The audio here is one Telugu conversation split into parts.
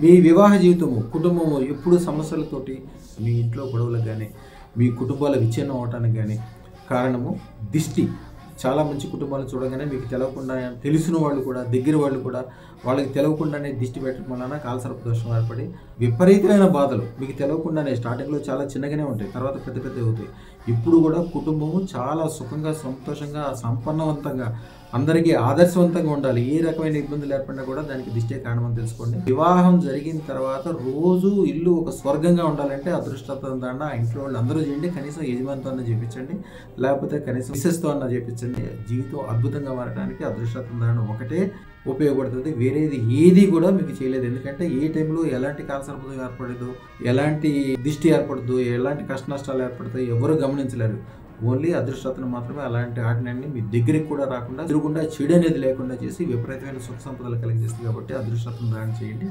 మీ వివాహ జీవితము కుటుంబము ఎప్పుడు సమస్యలతోటి మీ ఇంట్లో గొడవలకు కానీ మీ కుటుంబాల విచ్ఛిన్నం అవటానికి కానీ కారణము దిష్టి. చాలా మంచి కుటుంబాలు చూడగానే మీకు తెలవకుండా తెలిసిన వాళ్ళు కూడా దగ్గర వాళ్ళు కూడా వాళ్ళకి తెలవకుండానే దిష్టి పెట్టడం వలన కాలసర్ప దోషం ఏర్పడి విపరీతమైన బాధలు మీకు తెలవకుండానే స్టార్టింగ్లో చాలా చిన్నగానే ఉంటాయి, తర్వాత పెద్ద పెద్ద అవుతాయి. ఇప్పుడు కూడా కుటుంబము చాలా సుఖంగా సంతోషంగా సంపన్నవంతంగా అందరికీ ఆదర్శవంతంగా ఉండాలి. ఏ రకమైన ఇబ్బందులు ఏర్పడినా కూడా దానికి దిష్టే కారణమని తెలుసుకోండి. వివాహం జరిగిన తర్వాత రోజు ఇల్లు ఒక స్వర్గంగా ఉండాలంటే అదృష్టం దాన్ని ఆ ఇంట్లో వాళ్ళు అందరూ చేయండి. కనీసం యజమానితో అన్న చేయించండి, లేకపోతే కనీసం మిస్సెస్తో అన్న చేయించండి. జీవితం అద్భుతంగా మారడానికి అదృష్టం దాన్ని ఒకటే ఉపయోగపడుతుంది. వేరేది ఏది కూడా మీకు చేయలేదు. ఎందుకంటే ఏ టైంలో ఎలాంటి కాలసర్పదం ఏర్పడదు, ఎలాంటి దిష్టి ఏర్పడదు, ఎలాంటి కష్ట నష్టాలు ఏర్పడతాయి ఎవరు గమనించలేరు. ఓన్లీ అదృష్టతను మాత్రమే అలాంటి ఆటలన్నీ మీ దగ్గరికి కూడా రాకుండా తిరుగుకుండా చెడు అనేది లేకుండా చేసి విపరీతమైన సుఖ సంపదలు కలిగజేస్తుంది. కాబట్టి అదృష్టతను దానం చేయండి,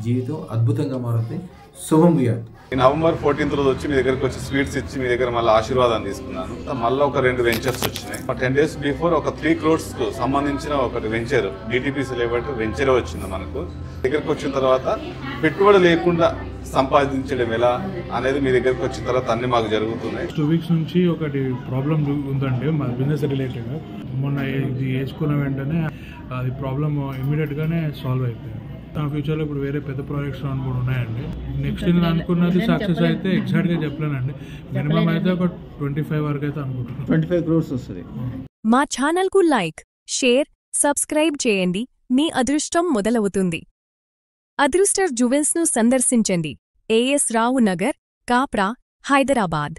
జీవితం అద్భుతంగా మారుతుంది. శుభం భూయాత్. నవంబర్ 14th రోజు వచ్చి మీ దగ్గరకు వచ్చి స్వీట్స్ ఇచ్చి మీ దగ్గర మళ్ళీ ఆశీర్వాదం తీసుకున్నాను. మళ్ళీ ఒక 2 వెంచర్స్ వచ్చినాయి. 10 days బిఫోర్ ఒక 3 crores కు సంబంధించిన ఒక వెంచర్ DTPC లేబర్ వెంచర్ వచ్చింది మనకు. దగ్గరకు వచ్చిన తర్వాత పెట్టుబడి లేకుండా సంపాదించడం ఎలా అనేది మీ దగ్గరకు వచ్చిన తర్వాత అన్ని మాకు జరుగుతున్నాయి. 2 weeks నుంచి ఒకటి ప్రాబ్లం ఉందండి మా బిజినెస్ రిలేటెడ్. మొన్న ఇది వేసుకున్న వెంటనే అది ప్రాబ్లం ఇమీడియట్గానే సాల్వ్ అయిపోయింది. నా ఫ్యూచర్లో ఇప్పుడు వేరే పెద్ద ప్రాజెక్ట్స్ కూడా ఉన్నాయండి. నెక్స్ట్ నేను అనుకున్నది సక్సెస్ అయితే ఎగ్జాక్ట్గా చెప్పలేనండి, మినిమం అయితే ఒక 25 వరకు అయితే అనుకుంటున్నాను. 25 crores వస్తుంది. మా ఛానల్కు లైక్, షేర్, సబ్స్క్రైబ్ చేయండి. మీ అదృష్టం మొదలవుతుంది. అదృస్టర్ జ్యువెల్స్ను సందర్శించండి. AS రావు నగర్, కాప్రా, హైదరాబాద్.